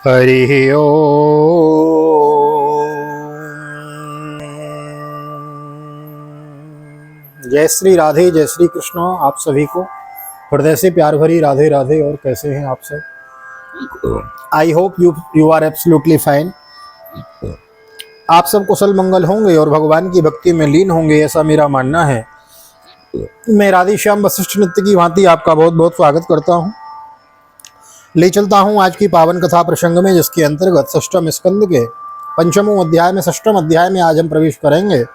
हरि ओम। जय श्री राधे, जय श्री कृष्ण। आप सभी को हृदय से प्यार भरी राधे राधे। और कैसे हैं आप सब? I hope you are absolutely fine. आप सब कुशल मंगल होंगे और भगवान की भक्ति में लीन होंगे, ऐसा मेरा मानना है। मैं राधेश्याम वशिष्ठ नित्य की भांति आपका बहुत बहुत स्वागत करता हूँ। ले चलता हूँ आज की पावन कथा प्रसंग में, जिसके अंतर्गत षष्ठम स्कंद के पंचमों अध्याय में षष्ठम अध्याय में आज हम प्रवेश करेंगे।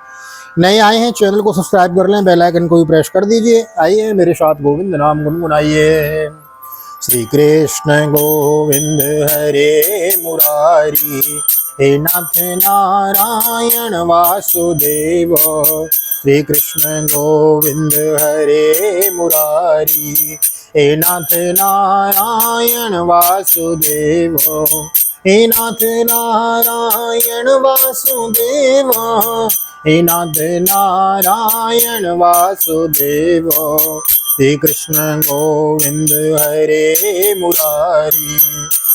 नए आए हैं चैनल को सब्सक्राइब कर लें, बेल आइकन को भी प्रेस कर दीजिए। आइए मेरे साथ गोविंद नाम गुनगुनाइए। श्री कृष्ण गोविंद हरे मुरारी, हे नाथ नारायण वासुदेव। श्री कृष्ण गोविंद हरे मुरारी, हे नाथ नारायण वासुदेव। हे नाथ नारायण वासुदेव, हे नाथ नारायण वासुदेव। श्री कृष्ण गोविंद हरे मुरारी,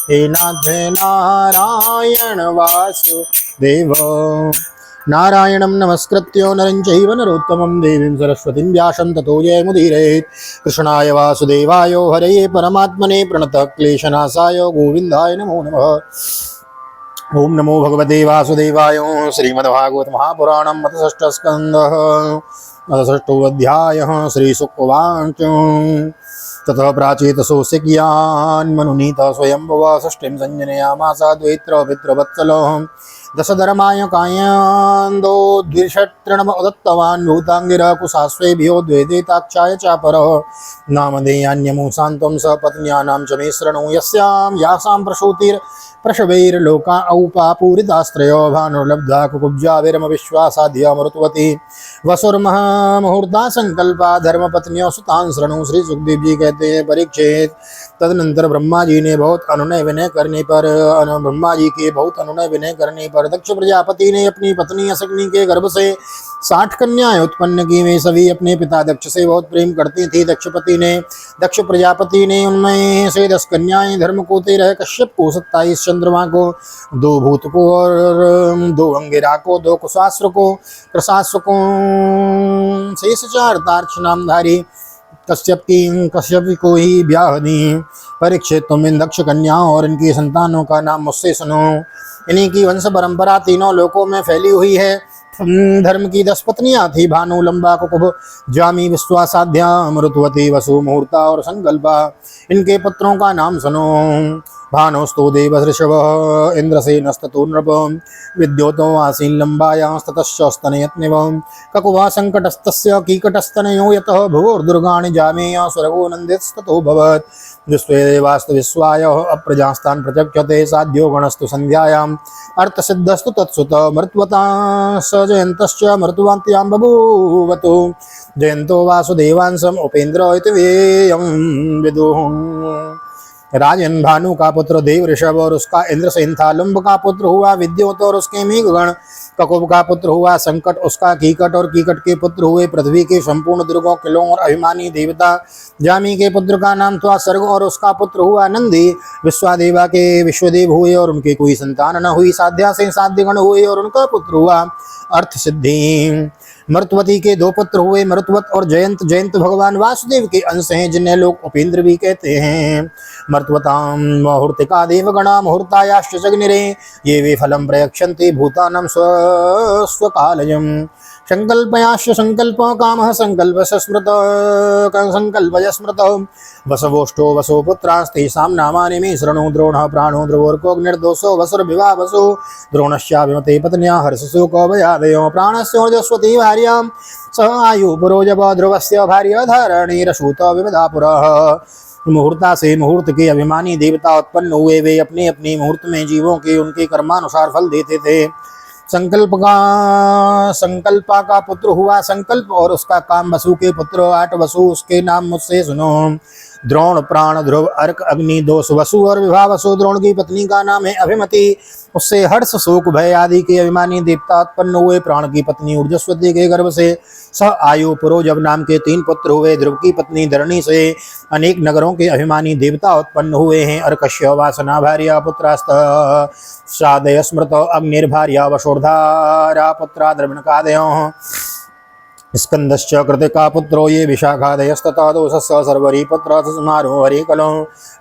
हे नाथ नारायण वासुदेव। नारायणं नमस्कृत्य नरं चैव नरोत्तमं देवीं सरस्वतीं व्यासं ततो जयमुदीरयेत्। कृष्णाय वासुदेवाय हरये परमात्मने प्रणतः क्लेशनाशाय गोविन्दाय नमो नमः। ओम नमो भगवते वासुदेवाय। श्रीमद्भागवत महापुराणम् अथ षष्ठस्कन्धः अथ षष्ठोऽध्यायः। श्रीशुक उवाच ततः प्राचेतसोऽस्य कियान् मनुनीतः स्वयंभुवः षष्ठीं संजनयामास द्वैत्र पितृवत्सलः। दशधर्माय कायान्दो द्विषट्तृणम् उदत्तवान् भूताङ्गिरः कुशास्वेभ्यो द्वैतेताक्षाय चापरः। नामधेयान्यमुसान्त्वं सपत्न्यानां च मे शृणु, यस्यां यासां प्रसूतिर्प्रसवैर्लोका औपापूरितास्त्रयो। भानुर्लब्धा कुकुब्जा विरमविश्वासाद्या वसुर्महा मुहूर्ता संकल्पा धर्मपत्नियों सुतां शृणु। श्री सुखदेव जी कहते हैं, परीक्षित, तदनंतर ब्रह्मा जी के बहुत अनुनय विनय करने पर दक्ष प्रजापति ने अपनी पत्नी अशक्नी के गर्भ से 60 कन्याएं उत्पन्न की। वे सभी अपने पिता दक्ष से बहुत प्रेम करती थी। दक्ष प्रजापति ने उनमें से 10 कन्याएं धर्म को 13, कश्यप को 27, चंद्रमा को 2, भूत को और 2, अंगिरा को 2, कुशास्त्र को, प्रशास्त्र को शेष 4, तार्क्ष नामधारी कश्यप को ही ब्याह दी। परीक्षित, तुम इन दक्ष कन्याओं और इनकी संतानों का नाम मुझसे सुनो। इन्हीं की वंश परंपरा तीनों लोकों में फैली हुई है। धर्म की 10 पत्नियां थी, भानु, लंबा, कुकुब, जामी, विश्वासाध्या, मरुत्वती, वसु, मुहूर्ता और संकल्पा। इनके पुत्रों का नाम सुनो। भानुस्तु देवऋषभः इंद्रसेनस्ततो नृप, विद्योतो आसीन लंबायास्ततश्चस्तनयत्निव। ककुवा संकटस्तस्य कीकटस्तनयो यतः भुवोर्दुर्गाणि जामेय स्वर्गो नन्दितस्ततो भवत्। विश्वेवास्तु विश्वाय अप्रजास्तान् प्रचक्षते, साध्यो गणस्तु संध्यायाम् अर्थसिद्धस्तु तत्सुत। मृत्वता स जयन्तश्च मृत्युवान्त्यां बभूवतु, जयन्तो वासुदेवांसम् उपेन्द्र इति वेयं विदुः। राजन, भानु का पुत्र देव ऋषभ और उसका इंद्रसेन था। लंब का पुत्र हुआ विद्योत और उसके मेघगण। ककुब का पुत्र हुआ संकट, उसका कीकट, और कीकट के पुत्र हुए पृथ्वी के संपूर्ण दुर्गों, किलों और अभिमानी देवता। जामी के पुत्र का नाम था सर्ग और उसका पुत्र हुआ नंदी। विश्वादेवा के विश्वदेव हुए और उनके कोई संतान न हुई। साध्या से साध्यगण हुए और उनका पुत्र हुआ अर्थ सिद्धि। मरुत्वती के 2 पुत्र हुए, मरुत्वत और जयंत। जयंत भगवान वासुदेव के अंश हैं, जिन्हें लोग उपेंद्र भी कहते हैं। मर्त्वतां मुहूर्तिका देवगणा मुहूर्तायाश्च जग्निरे, ये वे फलं प्रयक्षन्ते भूतानां स्वकालयम्। संकल्पयाश्च संकल्प कामः संकल्पस्य स्मृतः। वसवोष्ठो वसो पुत्रास्तेषां नामानि मे शृणु। द्रोणः प्राणो ध्रुवोर्कोऽग्निर्दोषो वसुर्भिवा वसु। द्रोणस्याभिमते पत्न्या हर्षसो कवयादयो। प्राणस्य ऊर्जस्वती भार्यां सह आयु पुरोजव। ध्रुवस्य भार्या धरणीरसूत विविधा पुरः। मुहूर्ता से मुहूर्त के अभिमानी देवता उत्पन्न हुए। वे अपने अपने मुहूर्त में जीवों के उनके कर्मानुसार फल देते थे। संकल्पा का पुत्र हुआ संकल्प और उसका काम वसु के पुत्र 8 वसु, उसके नाम मुझसे सुनो। द्रोण प्राण ध्रुव अर्क अग्नि दोष वसु और विभा वसु। द्रोण की पत्नी का नाम है अभिमति, उससे हर्ष शोक भय आदि के अभिमानी देवता उत्पन्न हुए। प्राण की पत्नी ऊर्जस्वती के गर्भ से स आयु पुरोजब नाम के 3 पुत्र हुए। ध्रुव की पत्नी धरणी से अनेक नगरों के अभिमानी देवता उत्पन्न हुए हैं। अर्कश्य वासना भार्या पुत्रास्त सादय स्मृत अग्निर्भार्या वशोर्धारा पुत्रा द्रविणकादयोः। स्कंदश्च कृतिका पुत्रो ये विशाखादयस्तथा दोषस्य सर्वरी पुत्र समारोह हरि कलो।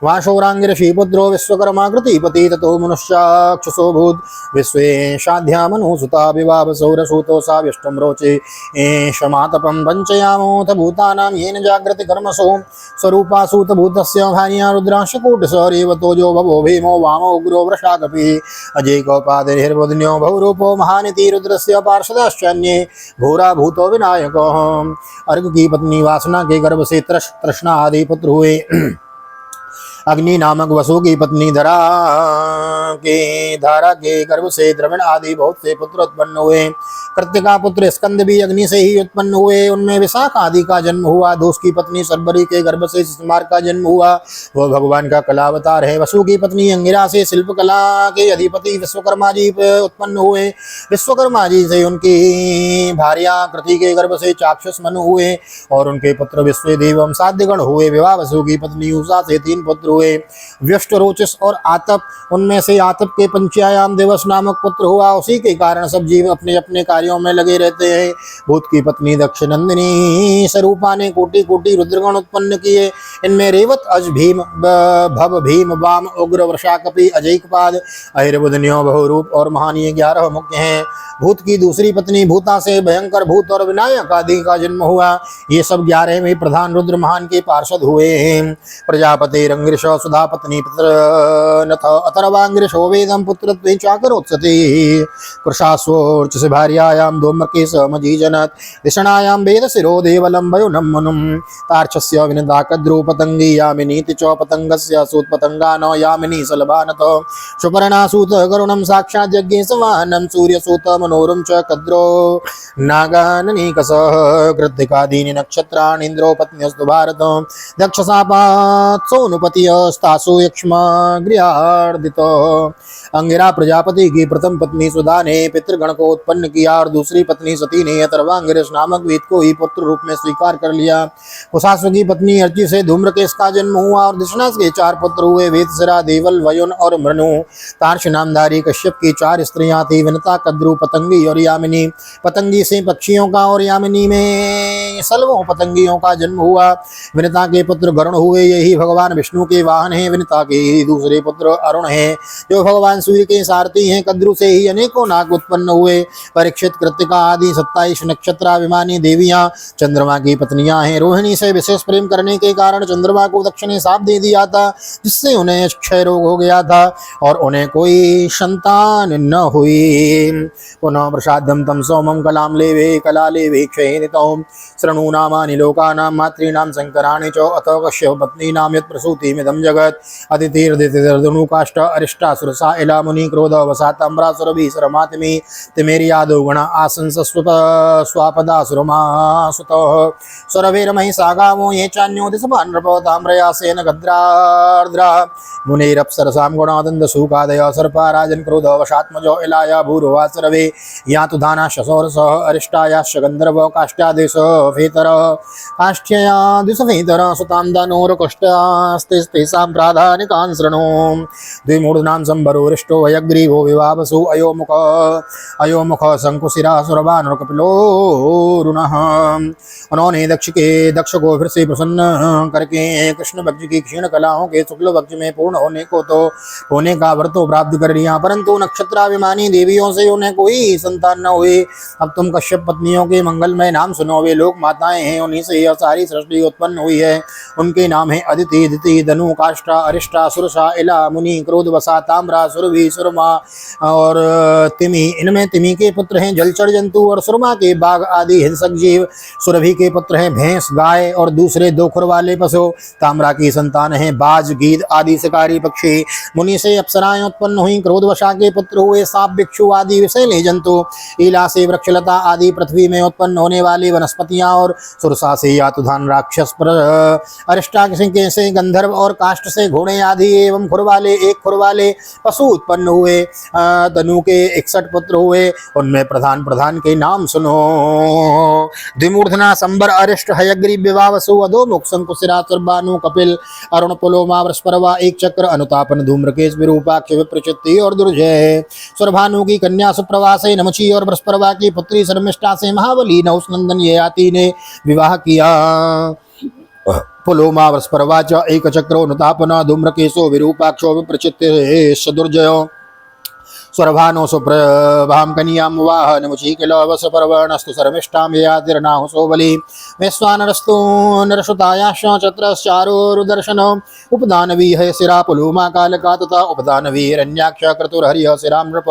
वाशोरांगिरषि पुत्रो विश्वकर्मा कृतिपति ततो मनुष्याक्षसो भूत। विश्वेशाध्या मनुसुता विवावसौरसूतो सा विष्टम रोचे शमातपं पंचयामोऽथ भूतानां येन जागृति कर्मसु स्वरूपा सूतभूतस्य भार्या रुद्रांशकूटसरेवतो जो भवो भीमो वामो उग्रो वृषाकपि अजेकोपादिर्हिर्वदन्यो बहुरूपो महानिति रुद्रस्य पार्षदश्चान्ये घोरा भूतो विनायक। अर्घ की पत्नी वासना के गर्भ से तृष्णा आदि पुत्र हुए। अग्नि नामक वसु की पत्नी धारा के गर्भ से द्रविण आदि बहुत से पुत्र उत्पन्न हुए। कृतिका पुत्र स्कंद भी अग्नि से ही उत्पन्न हुए, उनमें विशाख आदि का जन्म हुआ। दोष की पत्नी सर्वरी के गर्भ से सिस्मार का जन्म हुआ, वह भगवान का कलावतार है। वसु की पत्नी अंगिरा से शिल्प कला के अधिपति विश्वकर्मा जी उत्पन्न हुए। विश्वकर्मा जी से उनकी भार्या कृति के गर्भ से चाक्षुष मनु हुए और उनके पुत्र विश्वदेव एवं साध्यगण हुए। विवाह वसु की पत्नी उषा से 3 पुत्र हुए, व्यष्ट रोचस और आतप। उनमें से आतप के पंचयाम दिवस नामक पुत्र हुआ। उसी के कारण सब जीव अपने अपने कार्यों में लगे रहते हैं। भूत की पत्नी दक्षनंदिनी स्वरूपा ने कोटि कोटि रुद्रगण उत्पन्न किए। इनमें रेवत अज भीम भव भीम वाम उग्र वृषाकपि अजैकपाद अहिर्बुधन्यो बहुरूप और महानीय 11 मुख्य हैं। भूत की दूसरी पत्नी भूता से भयंकर भूत और विनायक आदि का जन्म हुआ। ये सब 11 में प्रधान रुद्र महान के पार्षद हुए हैं। प्रजापति रंगिष सुधा पत्नी पुत्र नथ अतर्वांगिषो वेदम पुत्र चाकरोत्सते। कृशास्वोर्च से भार्यायाम धूम्रके समजीजनत दिशणायां वेद शिरो देवलम वयुनम मनुम। तार्क्षस्य विनता कद्रु पतंगी यामिनीति च पतंगस्य सूत पतंगा न यामिनी सलभानत। सुपर्णा सूत करुणम साक्षात् यज्ञे समानम सूर्य सूत मनोरम च कद्रो नागाननीकसः। कृत्तिकादीनि नक्षत्राणि इंद्रो पत्न्यस्तु भारत। दक्षसापात् सोनुपतिस्तासु यक्ष्मा गृहार्दितो। अंगिरा प्रजापति की प्रथम पत्नी सुधा ने पितृगण को उत्पन्न किया और दूसरी पत्नी सती ने अतर्वांगिरस नामक वेद को ही पुत्र रूप में स्वीकार कर लिया। कुशास्व की पत्नी अर्ची से धूम्रकेश का जन्म हुआ और दिशनास के 4 पुत्र हुए, वेदसरा देवल वयुन और मृनु। तार्क्ष नामधारी कश्यप की 4 स्त्रियां थी, विनता कद्रु पतंगी और यामिनी। पतंगी से पक्षियों का और यामिनी में सलवों पतंगियों का जन्म हुआ। विनता के पुत्र गरुण हुए, यही भगवान विष्णु के वाहन हैं। विनता के ही दूसरे पुत्र अरुण हैं जो भगवान सूर्य के सारथी हैं। कद्रु से ही अनेकों नाग उत्पन्न हुए। परीक्षित कृतिका आदि 27 नक्षत्राभिमानी देवियां चंद्रमा की पत्नियां हैं। रोहिणी से विशेष प्रेम करने के कारण चंद्रमा को दक्ष ने शाप दे दिया था, जिससे उन्हें क्षय रोग हो गया था और उन्हें कोई संतान न हुई। पुनः प्रसादम तम सोमम कलाम लेवे कला लेवे क्षयितो शृणु नामानि लोकानां मातॄणां शंकराणि च अतो कश्यप पत्नीनां यत् प्रसूतिमिदं जगत्। अदितिर्दितिर्दनु काष्ठ अरिष्टा सुरसा इला मुनि क्रोध वसाताम्रा सुरभि सरमातिमि तिमेरि यादव गण आसंस स्वापदा सुरमा सुतः सुरभिर्महि सागामो ये चान्यो दिशभान् नृपताम्रयासेन गद्रार्द्रा मुनिरप्सरसां गुणादन्द सूकादय सर्पा राजन् क्रोध वशात्मजो इलाया भूर्वा सर्वे यातु धाना शशोरसः अरिष्टायाश्च गन्धर्व काष्ठादेश फेतर काष्ठ्यया दिशफेतर सुतां दानोर कष्टास्तेस्तेषां प्राधानिकान् शृणु। द्विमूढनां संभरोरिष्टो हयग्रीवो विवावसु अयोमुख शंकुशिरा सुरभानुर कपिलोरुणः। उन्होंने दक्ष को फिर से प्रसन्न करके कृष्ण भक्ति की क्षीण कलाओं के शुक्ल भक्ति में पूर्ण होने का व्रतो प्राप्त कर लिया, परंतु नक्षत्राभिमानी देवियों से उन्हें कोई संतान न हुई। अब तुम कश्यप पत्नियों के मंगलमय नाम सुनो। वे लोक माताएं हैं, उन्हीं से यह सारी सृष्टि उत्पन्न हुई है। उनके नाम है अदिति दिति धनु काष्ठा अरिष्टा सुरसा इला मुनि क्रोध वसा ताम्रा सुरभि सुरमा और तिमि। इनमें तिमि के पुत्र हैं जलचर जंतु और सुरमा के बाघ आदि हिंसक जीव। सुरभि के पुत्र हैं भैंस गाय और दूसरे 2 खुर वाले पशु। ताम्रा की संतान है बाज गीद आदि शिकारी पक्षी। मुनि से अप्सराएं उत्पन्न हुई। क्रोधवशा के पुत्र हुए सांप बिच्छू आदि विषैले जंतु। ईला से वृक्षलता आदि पृथ्वी में उत्पन्न होने वाली वनस्पतियां और सुरसा से यातुधान राक्षस पर अरिष्टाक्षिके से गंधर्व और काष्ठ से घोड़े आदि एवं खुर वाले एक खुर वाले पशु उत्पन्न हुए। तनु के 61 पुत्र हुए, उनमें प्रधान प्रधान के नाम सुनो। द्विमूर्धना संबर अरिष्ट हयग्रीव विवावसु अधोमुख शंकुशिरासुर बानु कपिल अरुण पुलोमा वृषपर्वा एक चक्र अनुतापन धूम्रकेश विरूपाक्ष विप्रचित्ति और दुर्जय। सुरभानु की कन्या सुप्रभा से नमची और वृषपर्वा की पुत्री शर्मिष्ठा से महाबली नहुसनंदन ययाति ने विवाह किया। पुलोमा वृषपर्वा च एक चक्रो अनुतापन धूम्रकेशो विरूपाक्षो विप्रचित्ति दुर्जयो। स्वरभानो सुप्रभाम कन्याम वाह नमुची किल वस पर्वणस्तु शर्मिष्ठाम ययातिर्नाहुसो बलि वैश्वानरस्तु नरसुतायाश्च चत्रश्चारुर्दर्शन उपदानवी है शिरा पुलोमा कालका तथा उपदानवी हिरण्याक्ष क्रतुर्हरिः शिरां नृप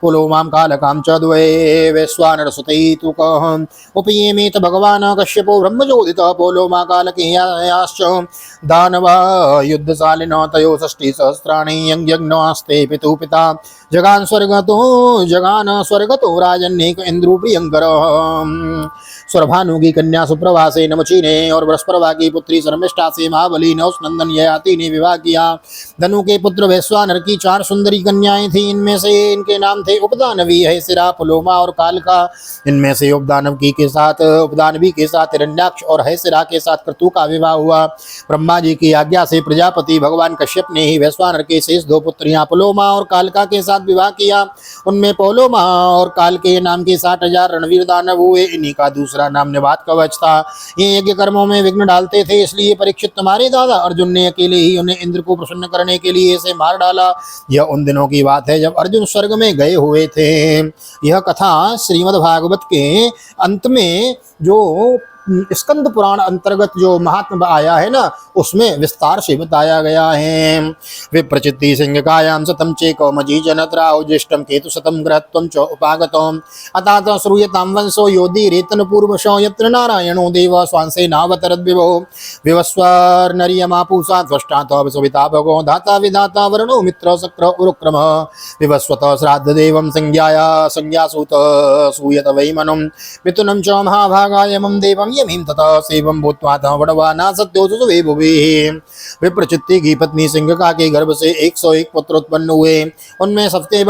पुलोमां कालकां च द्वे वैश्वानरसुतैतुकः उपयेमेत भगवान् कश्यपो ब्रह्मजोदितः पुलोमा कालकेयाश्च दानवा युद्धशालिनः तयो षष्टिसहस्राणि यज्ञस्ते पितुः पिता जगान स्वर्गतो राजन्यक इंद्रु प्रियंकर। स्वरभानु की कन्या सुप्रभा से नमची ने और वृषपर्वा की पुत्री शर्मिष्ठा से महाबली नहुसनंदन ययाति ने विवाह किया। धनु के पुत्र वैश्वानर की 4 सुंदरी कन्याएं थीं, इनमें से इनके नाम थे उपदानवी है सिरा पुलोमा और कालका। इनमें से उपदानवी के साथ हिरण्याक्ष और हैसिरा के साथ क्रतु का विवाह हुआ। ब्रह्मा जी की आज्ञा से प्रजापति भगवान कश्यप ने ही वैश्वानर के शेष 2 पुत्रियां पुलोमा और कालका के साथ विवाह किया। उनमें पोलोमा और काल के नाम के 60,000 रणवीर दानव हुए। इन्हीं का दूसरा नाम निवात कवच था। ये यज्ञ कर्मों में विघ्न डालते थे, इसलिए परीक्षित तुम्हारे दादा अर्जुन ने अकेले ही उन्हें इंद्र को प्रसन्न करने के लिए इसे मार डाला। यह उन दिनों की बात है जब अर्जुन स्वर्ग में गए हुए थे। यह कथा श्रीमद् भागवत के अंत में जो स्कंद पुराण अंतर्गत जो महात्मा आया है ना, उसमें विस्तार से बताया गया है। विप्रचित्ति सिंह कायाम सतम चे कौमजी जनत्राओ ज्येष्ठम केतु सतम ग्रहत्वम च उपागतम अतात श्रूयताम वंशो योधि रेतन पूर्वशो यत्र नारायणो देव स्वांसे नावतरद विभो विवस्वर नरियमा पूषा त्वष्टा तव सविता भगो धाता विधाता वरुणो मित्र शक्र उरुक्रम विवस्वत श्राद्ध देवम संज्ञासूत सूयत वै मनुम मिथुनं च महाभागाय मम देवम यमीं तथा सेवं भूत्वा तः वडवाना सत्योषु वे भुवि। विप्रचित्ति की पत्नी सिंहका के गर्भ से 101 पुत्र उत्पन्न हुए। उनमें सबसे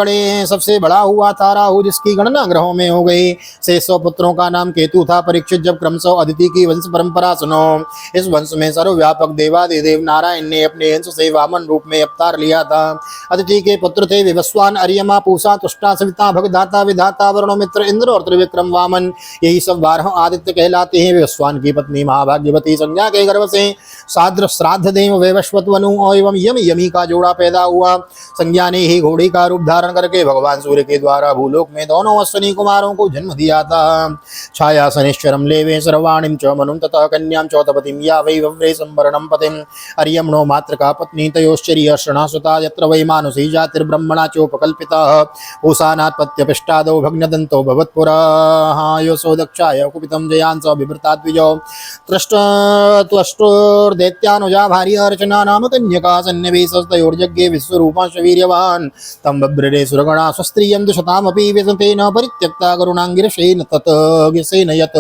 बड़ा हुआ था राहु, जिसकी गणना ग्रहों में हो गई। शेष 100 पुत्रों का नाम केतु था। परीक्षित जब क्रमशः अदिति की वंश परंपरा सुनो। इस वंश में सर्वव्यापक देवादिदेव नारायण ने अपने अंश से वामन रूप में अवतार लिया था। अदिति के पुत्र थे विवस्वान, अर्यमा, पूषा, तुष्टा, सविता, भगदाता, विधाता, वरुण, मित्र, इंद्र और त्रिविक्रम वामन। यही सब 12 आदित्य कहलाते हैं। विवस्वान की पत्नी महाभाग्यवती संज्ञा के गर्भ से साद्र श्राद्ध देव वैवस्वत वनु एवं यमी का जोड़ा पैदा हुआ। संज्ञा ने ही घोड़ी का रूप धारण करके भगवान सूर्य के द्वारा भूलोक में दोनों अश्विनी कुमारों को जन्म दिया था। छाया शनिश्चरम लेवे सर्वाणीम च मनुम तथा कन्याम चौतपतिम या वै वव्रे संवरणम पतिम अर्यमणो मात्र का पत्नी तयोश्चर्य शृणासुता यत्र वै मानुषी जातिर्ब्रह्मणा चोपकल्पिता उषानात् पत्यपिष्टादो भग्नदन्तो भवत्पुरः योऽसो दक्षाय कुपितं जयांस बिभृताद्विजो त्वष्टुर्दैत्यानुजा भार्य अर्चना नाम कन्यका सन्निवेशस्तयोर्यज्ञे विश्वरूपांश वीर्यवान् तं बभ्ररे सुरगणा स्वस्त्रियं दुशतामपि व्यसतेन परित्यक्ता करुणांगिरसेन तत् गिसेन यत्।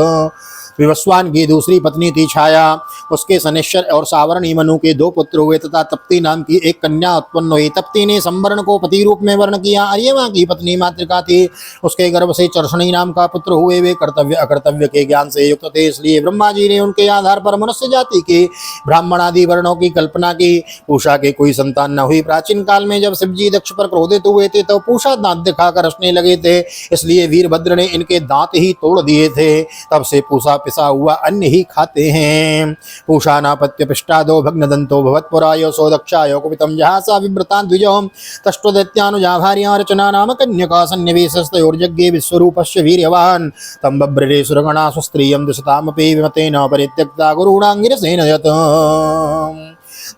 विवस्वान की दूसरी पत्नी थी छाया। उसके शनिश्चर और सावरणी मनु के 2 पुत्र हुए तथा तप्ती नाम की एक कन्या उत्पन्न हुई। तप्ती ने संवरण को पति रूप में वर्ण किया। अर्यमा की पत्नी मातृका थी। उसके गर्भ से चर्षणी नाम का पुत्र हुए। वे कर्तव्य अकर्तव्य के ज्ञान से युक्त थे, इसलिए ब्रह्मा जी ने उनके आधार पर मनुष्य जाति के ब्राह्मण आदि वर्णों की कल्पना की। पूषा के कोई संतान न हुई। प्राचीन काल में जब शिवजी दक्ष पर क्रोधित हुए थे तो पूषा दांत दिखाकर हंसने लगे थे, इसलिए वीरभद्र ने इनके दांत ही तोड़ दिए थे। तब से पूषा पिसा हुआ अन्न ही खाते हैं। पूषानापत्य पिष्टादो भग्नदंतो भवत्पुरायो सो दक्षायो कुपितं जहासा विव्रता द्विजो तष्टुदैत्यानुजा भार्या रचना नाम कन्यका सन्निवेशस्तयोर्यज्ञे विश्वरूपस्य वीर्यवान् तं बभ्ररे सुरगणा स्वस्त्रियं दुषतामपि विमतेन परित्यक्ता गुरूणांगिरसेन यत्।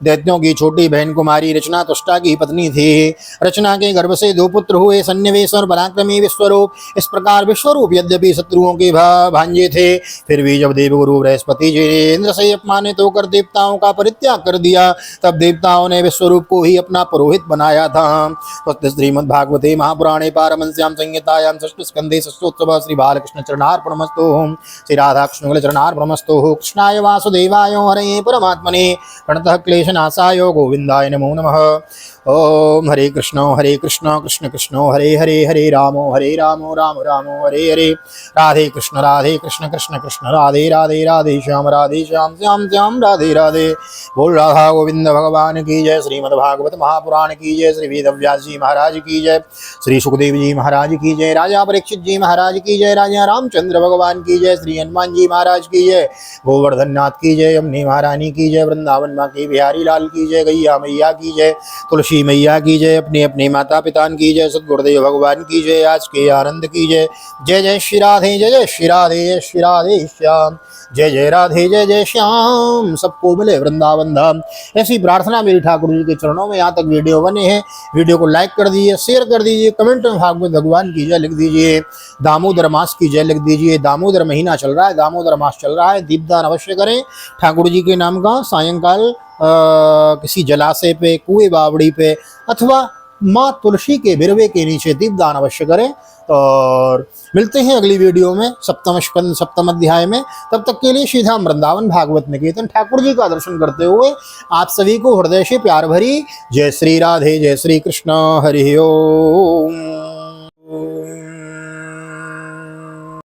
दैत्यों की छोटी बहन कुमारी रचना तुष्टा की पत्नी थी। रचना के गर्भ से 2 पुत्र हुए, सन्निवेश और पराक्रमी विश्वरूप। इस प्रकार विश्वरूप यद्यपि शत्रुओं के भांजे थे, फिर भी जब देवगुरु बृहस्पति जी ने इंद्र से अपमानित होकर देवताओं का परित्याग कर दिया, तब देवताओं ने विश्वरूप को ही अपना पुरोहित बनाया था। तो श्रीमद्भागवते महापुराणे पारमहंस्यां संहितायां षष्ठ स्कंधे षष्ठोत्सव श्री बालकृष्ण चरणार्पणमस्तु। श्री राधा कृष्ण चरणार्पणमस्तु। कृष्णाय वासुदेवाय हरे परमात्मने प्रणतः क्लेशनाशाय गोविंदाय नमो नमः। ओम हरे कृष्ण कृष्ण कृष्ण हरे हरे, हरे राम राम राम हरे हरे। राधे कृष्ण कृष्ण कृष्ण राधे राधे, राधे श्याम श्याम श्याम राधे राधे। बोल राधा गोविंद भगवान की जय। श्रीमद् भागवत महापुराण की जय। श्री वेदव्यास जी महाराज की जय। श्री सुखदेव जी महाराज की जय। राजा परीक्षित जी महाराज की जय। राजा रामचंद्र भगवान की जय। श्री हनुमान जी महाराज की जय। गोवर्धन नाथ की जय। अम्नी महारानी की जय। वृंदावन माँ की बिहारी लाल की जय। गैया मैया की जय। तुलसी मैया की जय। अपने अपने माता पिता की जय। सदगुरुदेव भगवान की जय। आज के आनंद की जय। जय जय श्री राधे, जय जय श्री राधे, जय श्री राधे श्याम। जय जय राधे, जय जय श्याम। सबको मिले वृंदावन धाम। ऐसी प्रार्थना मेरी ठाकुर जी के चरणों में। यहाँ तक वीडियो बने हैं, वीडियो को लाइक कर दीजिए, शेयर कर दीजिए, कमेंट में भागवत भगवान की जय लिख दीजिए। दामोदर मास की जय लिख दीजिए। दामोदर महीना चल रहा है, दामोदर मास चल रहा है, दीपदान अवश्य करें ठाकुर जी के नाम का। सायंकाल किसी जलाशय पे, कुएं बावड़ी पे, अथवा माँ तुलसी के बिरवे के नीचे दीपदान अवश्य करें। और मिलते हैं अगली वीडियो में सप्तम स्कंद सप्तम अध्याय में। तब तक के लिए श्रीधाम वृंदावन भागवत निकेतन ठाकुर जी का दर्शन करते हुए आप सभी को हृदय से प्यार भरी जय श्री राधे, जय श्री कृष्ण। हरि ओम।